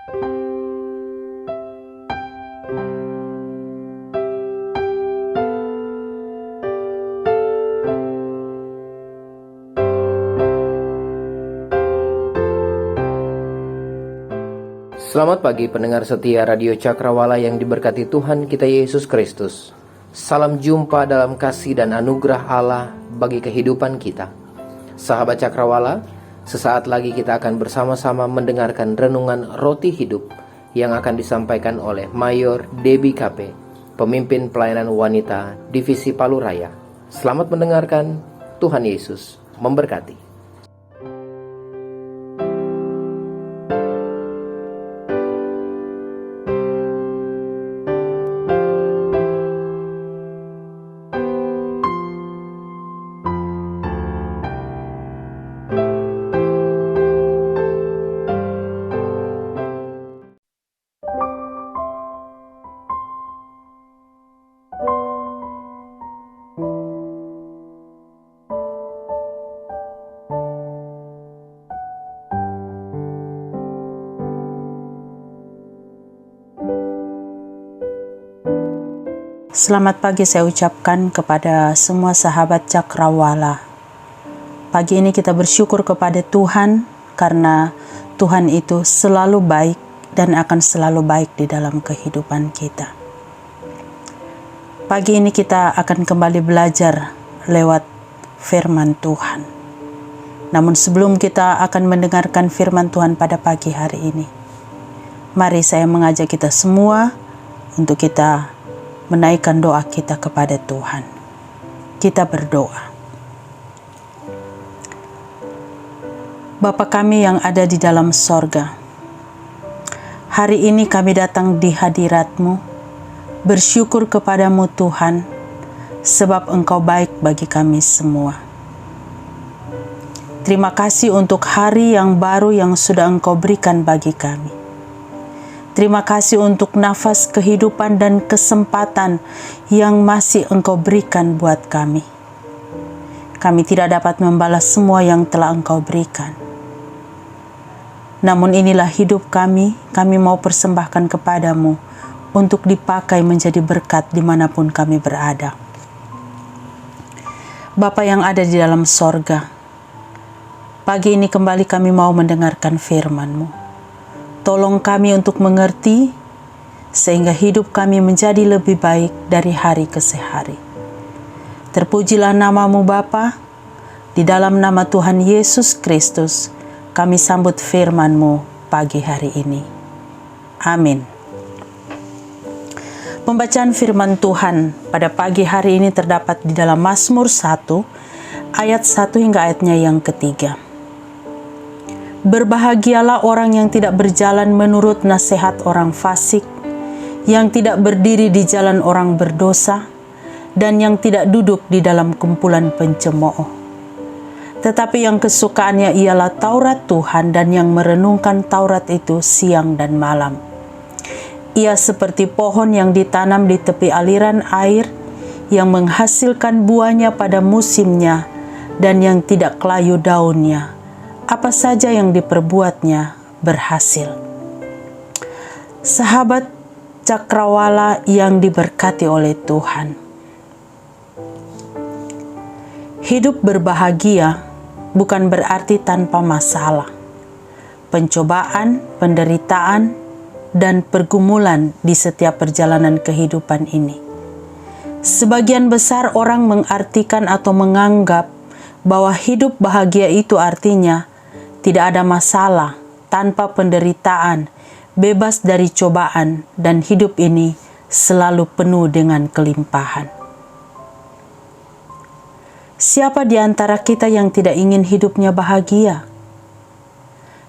Selamat pagi pendengar setia Radio Cakrawala yang diberkati Tuhan kita Yesus Kristus. Salam jumpa dalam kasih dan anugerah Allah bagi kehidupan kita. Sahabat Cakrawala, sesaat lagi kita akan bersama-sama mendengarkan renungan Roti Hidup yang akan disampaikan oleh Mayor Debbie Kape, pemimpin pelayanan wanita Divisi Palu Raya. Selamat mendengarkan, Tuhan Yesus memberkati. Selamat pagi saya ucapkan kepada semua sahabat Cakrawala. Pagi ini kita bersyukur kepada Tuhan karena Tuhan itu selalu baik dan akan selalu baik di dalam kehidupan kita. Pagi ini kita akan kembali belajar lewat firman Tuhan. Namun sebelum kita akan mendengarkan firman Tuhan pada pagi hari ini, mari saya mengajak kita semua untuk kita menaikkan doa kita kepada Tuhan. Kita berdoa. Bapa kami yang ada di dalam sorga, hari ini kami datang di hadirat-Mu, bersyukur kepadamu Tuhan, sebab Engkau baik bagi kami semua. Terima kasih untuk hari yang baru yang sudah Engkau berikan bagi kami. Terima kasih untuk nafas kehidupan dan kesempatan yang masih Engkau berikan buat kami. Kami tidak dapat membalas semua yang telah Engkau berikan. Namun inilah hidup kami mau persembahkan kepadamu untuk dipakai menjadi berkat dimanapun kami berada. Bapa yang ada di dalam sorga, pagi ini kembali kami mau mendengarkan firman-Mu. Tolong kami untuk mengerti, sehingga hidup kami menjadi lebih baik dari hari ke hari. Terpujilah nama-Mu Bapa, di dalam nama Tuhan Yesus Kristus, kami sambut firman-Mu pagi hari ini. Amin. Pembacaan firman Tuhan pada pagi hari ini terdapat di dalam Mazmur 1, ayat 1 hingga ayatnya yang ketiga. Berbahagialah orang yang tidak berjalan menurut nasihat orang fasik, yang tidak berdiri di jalan orang berdosa, dan yang tidak duduk di dalam kumpulan pencemooh. Tetapi yang kesukaannya ialah Taurat Tuhan dan yang merenungkan Taurat itu siang dan malam. Ia seperti pohon yang ditanam di tepi aliran air, yang menghasilkan buahnya pada musimnya dan yang tidak kelayu daunnya. Apa saja yang diperbuatnya berhasil. Sahabat Cakrawala yang diberkati oleh Tuhan, hidup berbahagia bukan berarti tanpa masalah, pencobaan, penderitaan, dan pergumulan di setiap perjalanan kehidupan ini. Sebagian besar orang mengartikan atau menganggap bahwa hidup bahagia itu artinya tidak ada masalah, tanpa penderitaan, bebas dari cobaan, dan hidup ini selalu penuh dengan kelimpahan. Siapa di antara kita yang tidak ingin hidupnya bahagia?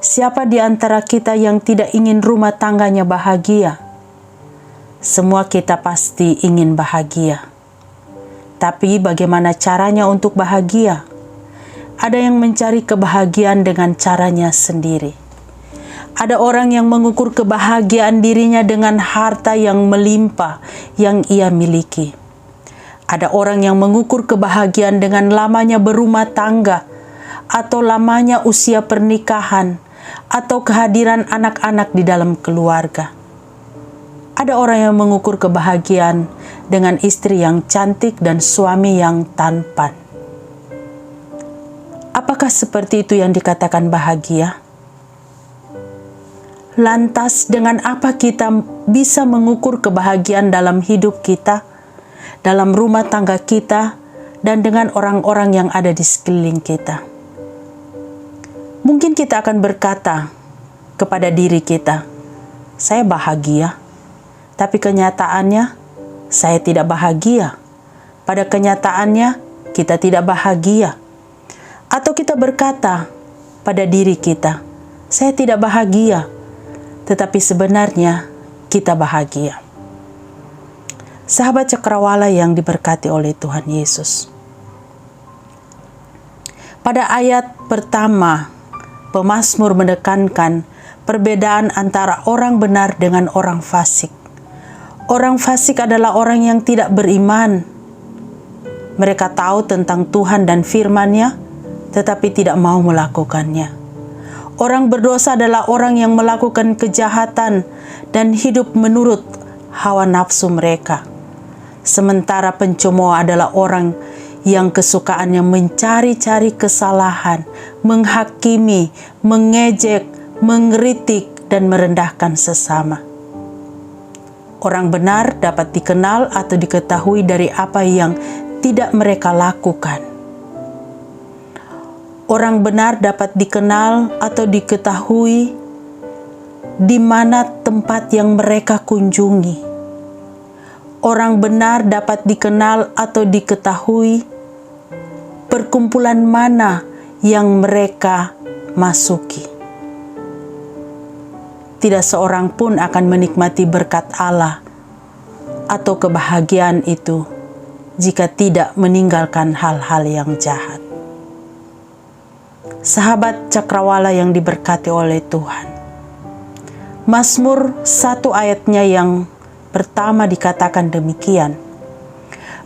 Siapa di antara kita yang tidak ingin rumah tangganya bahagia? Semua kita pasti ingin bahagia. Tapi bagaimana caranya untuk bahagia? Ada yang mencari kebahagiaan dengan caranya sendiri. Ada orang yang mengukur kebahagiaan dirinya dengan harta yang melimpah yang ia miliki. Ada orang yang mengukur kebahagiaan dengan lamanya berumah tangga, atau lamanya usia pernikahan, atau kehadiran anak-anak di dalam keluarga. Ada orang yang mengukur kebahagiaan dengan istri yang cantik dan suami yang tampan. Apakah seperti itu yang dikatakan bahagia? Lantas dengan apa kita bisa mengukur kebahagiaan dalam hidup kita, dalam rumah tangga kita, dan dengan orang-orang yang ada di sekeliling kita? Mungkin kita akan berkata kepada diri kita, saya bahagia, tapi kenyataannya saya tidak bahagia. Pada kenyataannya kita tidak bahagia. Atau kita berkata pada diri kita, saya tidak bahagia, tetapi sebenarnya kita bahagia. Sahabat Cakrawala yang diberkati oleh Tuhan Yesus. Pada ayat pertama, pemazmur menekankan perbedaan antara orang benar dengan orang fasik. Orang fasik adalah orang yang tidak beriman. Mereka tahu tentang Tuhan dan firman-Nya, tetapi tidak mau melakukannya. Orang berdosa adalah orang yang melakukan kejahatan dan hidup menurut hawa nafsu mereka. Sementara pencemooh adalah orang yang kesukaannya mencari-cari kesalahan, menghakimi, mengejek, mengkritik, dan merendahkan sesama. Orang benar dapat dikenal atau diketahui dari apa yang tidak mereka lakukan. Orang benar dapat dikenal atau diketahui di mana tempat yang mereka kunjungi. Orang benar dapat dikenal atau diketahui perkumpulan mana yang mereka masuki. Tidak seorang pun akan menikmati berkat Allah atau kebahagiaan itu jika tidak meninggalkan hal-hal yang jahat. Sahabat Cakrawala yang diberkati oleh Tuhan. Mazmur 1 ayatnya yang pertama dikatakan demikian.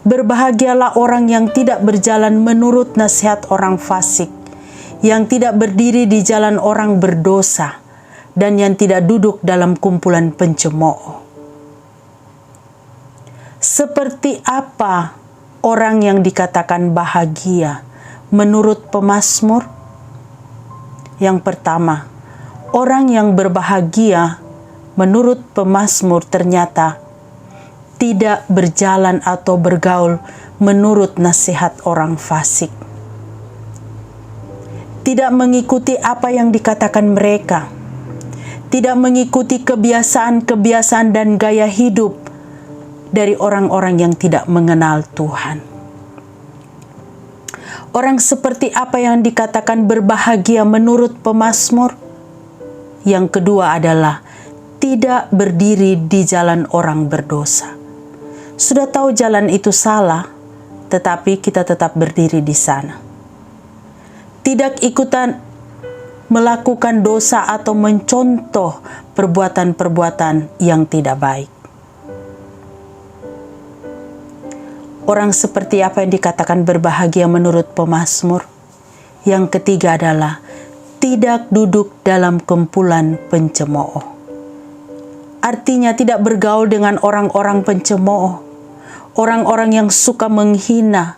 Berbahagialah orang yang tidak berjalan menurut nasihat orang fasik, yang tidak berdiri di jalan orang berdosa, dan yang tidak duduk dalam kumpulan pencemooh. Seperti apa orang yang dikatakan bahagia menurut pemazmur? Yang pertama, orang yang berbahagia menurut pemazmur ternyata tidak berjalan atau bergaul menurut nasihat orang fasik. Tidak mengikuti apa yang dikatakan mereka. Tidak mengikuti kebiasaan-kebiasaan dan gaya hidup dari orang-orang yang tidak mengenal Tuhan. Orang seperti apa yang dikatakan berbahagia menurut pemazmur? Yang kedua adalah tidak berdiri di jalan orang berdosa. Sudah tahu jalan itu salah, tetapi kita tetap berdiri di sana. Tidak ikutan melakukan dosa atau mencontoh perbuatan-perbuatan yang tidak baik. Orang seperti apa yang dikatakan berbahagia menurut pemazmur? Yang ketiga adalah tidak duduk dalam kumpulan pencemooh. Artinya tidak bergaul dengan orang-orang pencemooh, orang-orang yang suka menghina,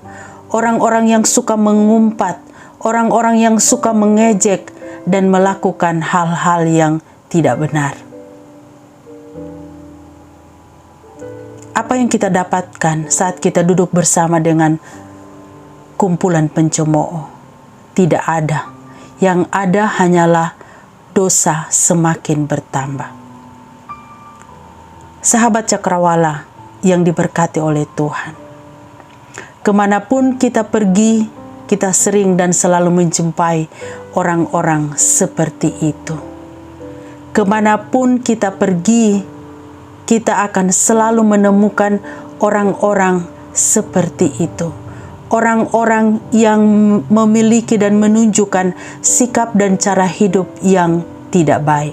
orang-orang yang suka mengumpat, orang-orang yang suka mengejek dan melakukan hal-hal yang tidak benar. Apa yang kita dapatkan saat kita duduk bersama dengan kumpulan pencemooh? Tidak ada. Yang ada hanyalah dosa semakin bertambah. Sahabat Cakrawala yang diberkati oleh Tuhan. Kemanapun kita pergi, kita sering dan selalu menjumpai orang-orang seperti itu. Kemanapun kita pergi, kita akan selalu menemukan orang-orang seperti itu. Orang-orang yang memiliki dan menunjukkan sikap dan cara hidup yang tidak baik.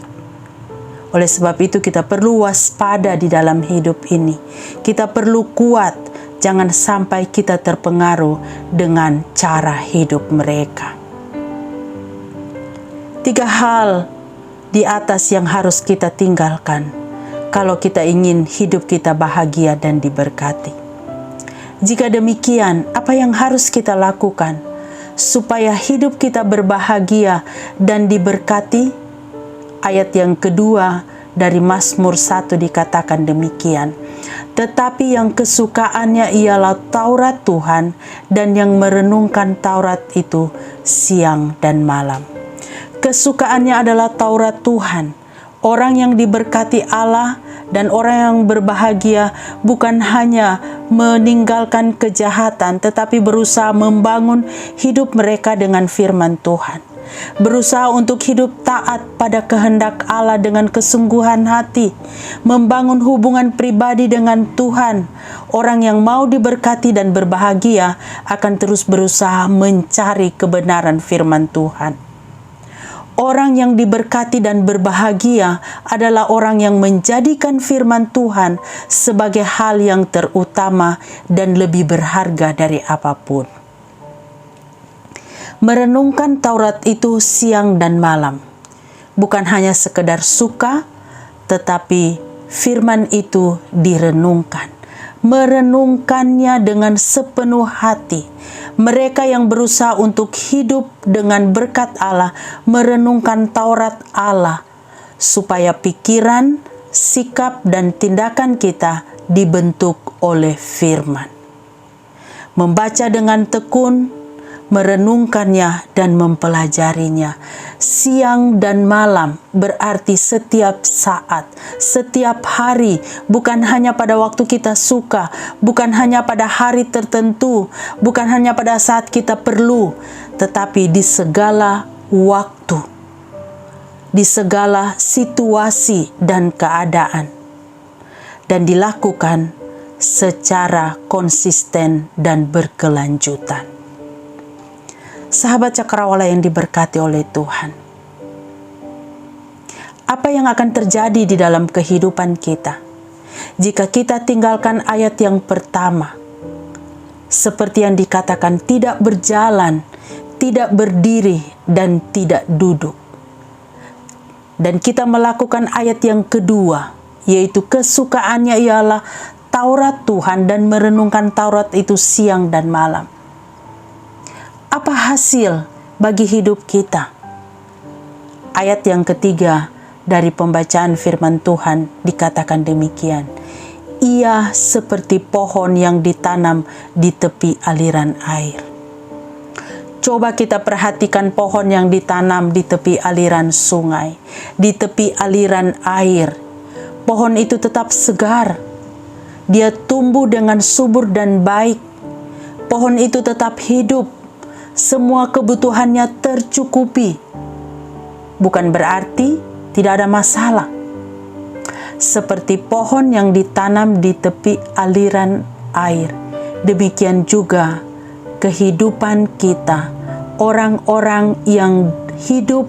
Oleh sebab itu kita perlu waspada di dalam hidup ini. Kita perlu kuat, jangan sampai kita terpengaruh dengan cara hidup mereka. 3 hal di atas yang harus kita tinggalkan kalau kita ingin hidup kita bahagia dan diberkati. Jika demikian, apa yang harus kita lakukan supaya hidup kita berbahagia dan diberkati? Ayat yang kedua dari Mazmur 1 dikatakan demikian. Tetapi yang kesukaannya ialah Taurat Tuhan, dan yang merenungkan Taurat itu siang dan malam. Kesukaannya adalah Taurat Tuhan. Orang yang diberkati Allah dan orang yang berbahagia bukan hanya meninggalkan kejahatan, tetapi berusaha membangun hidup mereka dengan firman Tuhan. Berusaha untuk hidup taat pada kehendak Allah dengan kesungguhan hati, membangun hubungan pribadi dengan Tuhan. Orang yang mau diberkati dan berbahagia akan terus berusaha mencari kebenaran firman Tuhan. Orang yang diberkati dan berbahagia adalah orang yang menjadikan firman Tuhan sebagai hal yang terutama dan lebih berharga dari apapun. Merenungkan Taurat itu siang dan malam, bukan hanya sekedar suka, tetapi firman itu direnungkan. Merenungkannya dengan sepenuh hati. Mereka yang berusaha untuk hidup dengan berkat Allah merenungkan Taurat Allah, supaya pikiran, sikap, dan tindakan kita dibentuk oleh firman. Membaca dengan tekun, merenungkannya dan mempelajarinya siang dan malam, berarti setiap saat, setiap hari, bukan hanya pada waktu kita suka, bukan hanya pada hari tertentu, bukan hanya pada saat kita perlu, tetapi di segala waktu, di segala situasi dan keadaan, dan dilakukan secara konsisten dan berkelanjutan. Sahabat Cakrawala yang diberkati oleh Tuhan, apa yang akan terjadi di dalam kehidupan kita jika kita tinggalkan ayat yang pertama, seperti yang dikatakan, tidak berjalan, tidak berdiri, dan tidak duduk, dan kita melakukan ayat yang kedua, yaitu kesukaannya ialah Taurat Tuhan dan merenungkan Taurat itu siang dan malam? Apa hasil bagi hidup kita? Ayat yang ketiga dari pembacaan firman Tuhan dikatakan demikian. Ia seperti pohon yang ditanam di tepi aliran air. Coba kita perhatikan pohon yang ditanam di tepi aliran sungai, di tepi aliran air. Pohon itu tetap segar. Dia tumbuh dengan subur dan baik. Pohon itu tetap hidup. Semua kebutuhannya tercukupi. Bukan berarti tidak ada masalah. Seperti pohon yang ditanam di tepi aliran air, demikian juga kehidupan kita, orang-orang yang hidup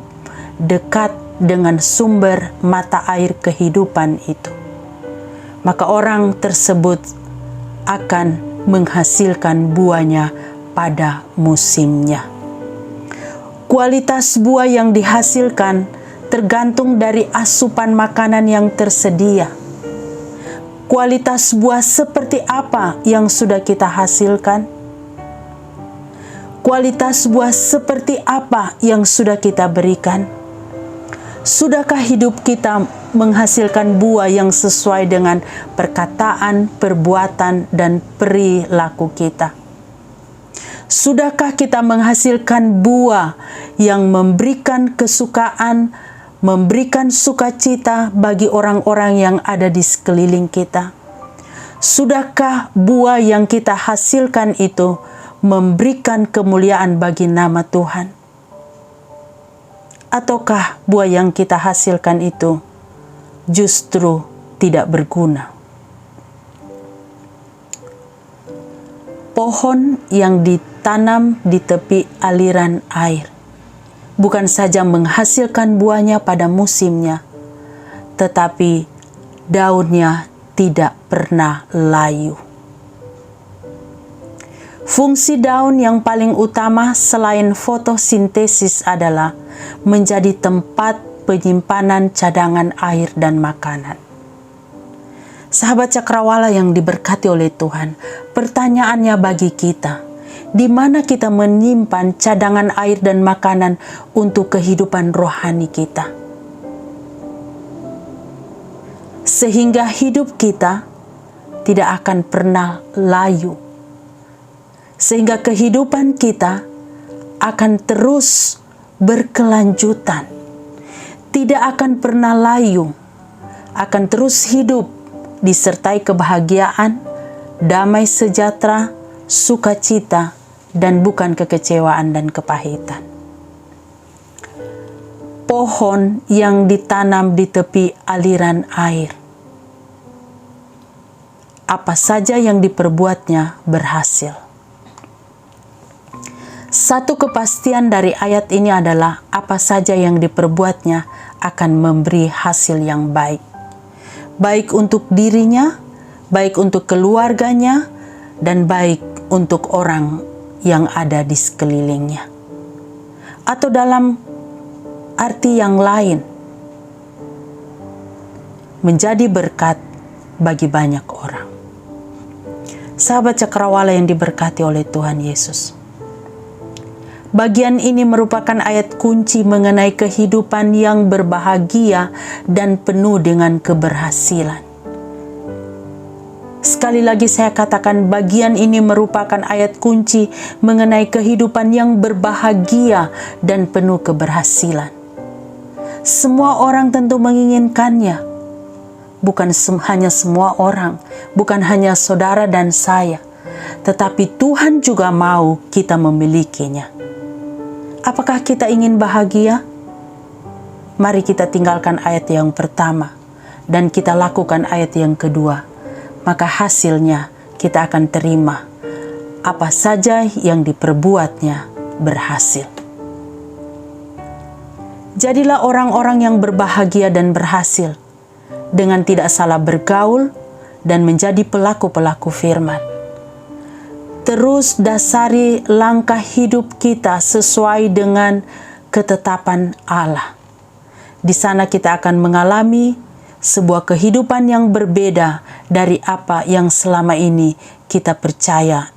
dekat dengan sumber mata air kehidupan itu. Maka orang tersebut akan menghasilkan buahnya pada musimnya. Kualitas buah yang dihasilkan tergantung dari asupan makanan yang tersedia. Kualitas buah seperti apa yang sudah kita hasilkan? Kualitas buah seperti apa yang sudah kita berikan? Sudahkah hidup kita menghasilkan buah yang sesuai dengan perkataan, perbuatan, dan perilaku kita? Sudahkah kita menghasilkan buah yang memberikan kesukaan, memberikan sukacita bagi orang-orang yang ada di sekeliling kita? Sudahkah buah yang kita hasilkan itu memberikan kemuliaan bagi nama Tuhan? Ataukah buah yang kita hasilkan itu justru tidak berguna? Pohon yang ditanam di tepi aliran air bukan saja menghasilkan buahnya pada musimnya, tetapi daunnya tidak pernah layu. Fungsi daun yang paling utama selain fotosintesis adalah menjadi tempat penyimpanan cadangan air dan makanan. Sahabat Cakrawala yang diberkati oleh Tuhan, pertanyaannya bagi kita, di mana kita menyimpan cadangan air dan makanan untuk kehidupan rohani kita? Sehingga hidup kita tidak akan pernah layu. Sehingga kehidupan kita akan terus berkelanjutan. Tidak akan pernah layu. Akan terus hidup disertai kebahagiaan, damai sejahtera, sukacita, dan bukan kekecewaan dan kepahitan. Pohon yang ditanam di tepi aliran air, apa saja yang diperbuatnya berhasil. Satu kepastian dari ayat ini adalah apa saja yang diperbuatnya akan memberi hasil yang baik. Baik untuk dirinya, baik untuk keluarganya, dan baik untuk orang yang ada di sekelilingnya. Atau dalam arti yang lain, menjadi berkat bagi banyak orang. Sahabat Cakrawala yang diberkati oleh Tuhan Yesus, bagian ini merupakan ayat kunci mengenai kehidupan yang berbahagia dan penuh dengan keberhasilan. Sekali lagi saya katakan, bagian ini merupakan ayat kunci mengenai kehidupan yang berbahagia dan penuh keberhasilan. Semua orang tentu menginginkannya. Bukan hanya semua orang, bukan hanya saudara dan saya, tetapi Tuhan juga mau kita memilikinya. Apakah kita ingin bahagia? Mari kita tinggalkan ayat yang pertama dan kita lakukan ayat yang kedua. Maka hasilnya kita akan terima apa saja yang diperbuatnya berhasil. Jadilah orang-orang yang berbahagia dan berhasil dengan tidak salah bergaul dan menjadi pelaku-pelaku firman. Terus dasari langkah hidup kita sesuai dengan ketetapan Allah. Di sana kita akan mengalami sebuah kehidupan yang berbeda dari apa yang selama ini kita percaya.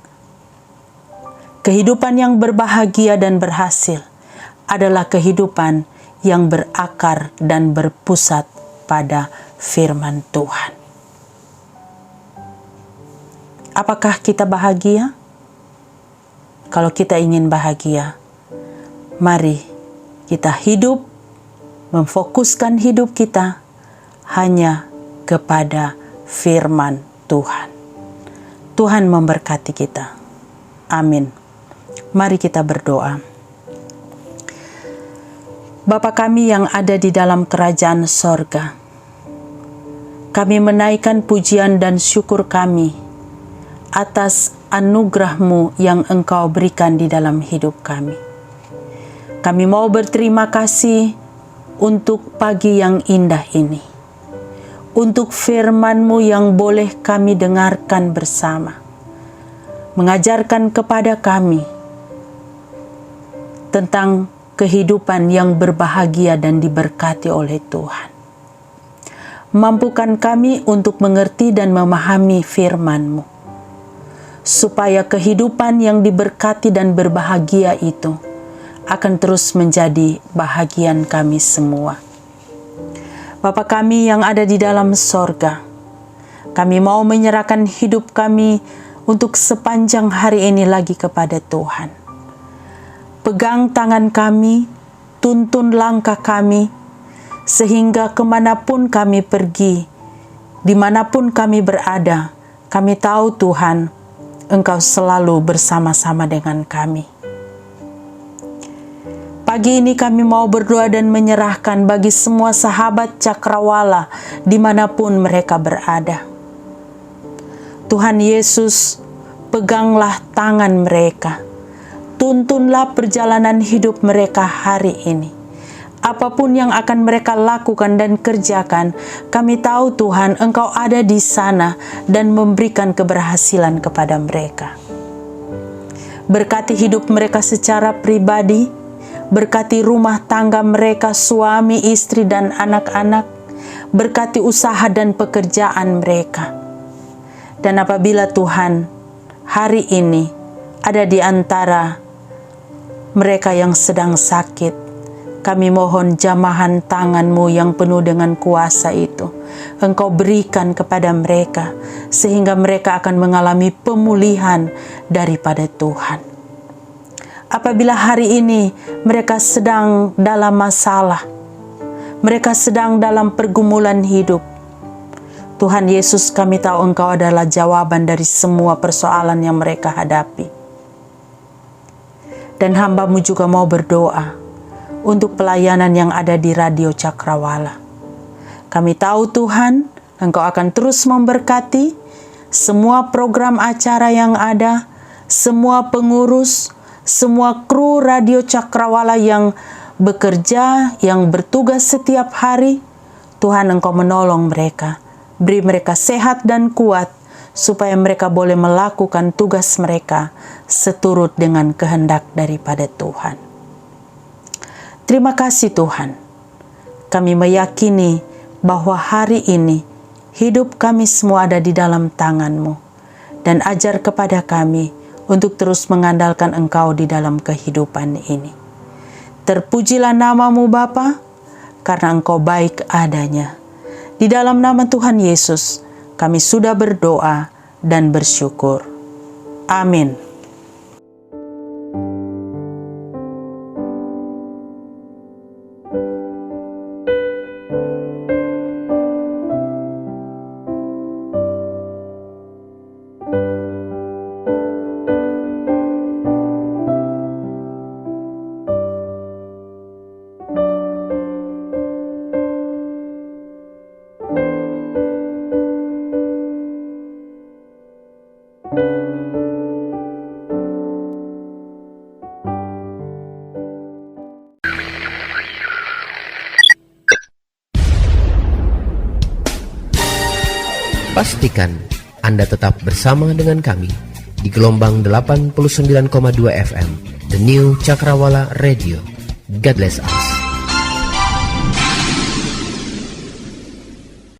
Kehidupan yang berbahagia dan berhasil adalah kehidupan yang berakar dan berpusat pada firman Tuhan. Apakah kita bahagia? Kalau kita ingin bahagia, mari kita hidup, memfokuskan hidup kita hanya kepada firman Tuhan. Tuhan memberkati kita. Amin. Mari kita berdoa. Bapa kami yang ada di dalam kerajaan sorga, kami menaikkan pujian dan syukur kami atas anugerah-Mu yang Engkau berikan di dalam hidup kami. Kami mau berterima kasih untuk pagi yang indah ini, untuk firman-Mu yang boleh kami dengarkan bersama, mengajarkan kepada kami tentang kehidupan yang berbahagia dan diberkati oleh Tuhan. Mampukan kami untuk mengerti dan memahami firman-Mu, supaya kehidupan yang diberkati dan berbahagia itu akan terus menjadi bahagian kami semua. Bapa kami yang ada di dalam sorga, kami mau menyerahkan hidup kami untuk sepanjang hari ini lagi kepada Tuhan. Pegang tangan kami, tuntun langkah kami, sehingga kemanapun kami pergi, dimanapun kami berada, kami tahu Tuhan, Engkau selalu bersama-sama dengan kami. Pagi ini kami mau berdoa dan menyerahkan bagi semua sahabat Cakrawala dimanapun mereka berada. Tuhan Yesus, peganglah tangan mereka. Tuntunlah perjalanan hidup mereka hari ini. Apapun yang akan mereka lakukan dan kerjakan, kami tahu Tuhan, Engkau ada di sana dan memberikan keberhasilan kepada mereka. Berkati hidup mereka secara pribadi, Berkati rumah tangga mereka, suami, istri, dan anak-anak. Berkati usaha dan pekerjaan mereka. Dan apabila Tuhan hari ini ada di antara mereka yang sedang sakit, kami mohon jamahan tangan-Mu yang penuh dengan kuasa itu Engkau berikan kepada mereka, sehingga mereka akan mengalami pemulihan daripada Tuhan. Apabila hari ini mereka sedang dalam masalah, mereka sedang dalam pergumulan hidup, Tuhan Yesus, kami tahu Engkau adalah jawaban dari semua persoalan yang mereka hadapi. Dan hamba-Mu juga mau berdoa untuk pelayanan yang ada di Radio Cakrawala. Kami tahu Tuhan, Engkau akan terus memberkati semua program acara yang ada, semua pengurus, semua kru Radio Cakrawala yang bekerja, yang bertugas setiap hari. Tuhan, Engkau menolong mereka. Beri mereka sehat dan kuat, supaya mereka boleh melakukan tugas mereka seturut dengan kehendak daripada Tuhan. Terima kasih Tuhan. Kami meyakini bahwa hari ini hidup kami semua ada di dalam tangan-Mu. Dan ajar kepada kami untuk terus mengandalkan Engkau di dalam kehidupan ini. Terpujilah nama-Mu Bapa, karena Engkau baik adanya. Di dalam nama Tuhan Yesus, kami sudah berdoa dan bersyukur. Amin. Pastikan Anda tetap bersama dengan kami di gelombang 89,2 FM, The New Cakrawala Radio. God bless us.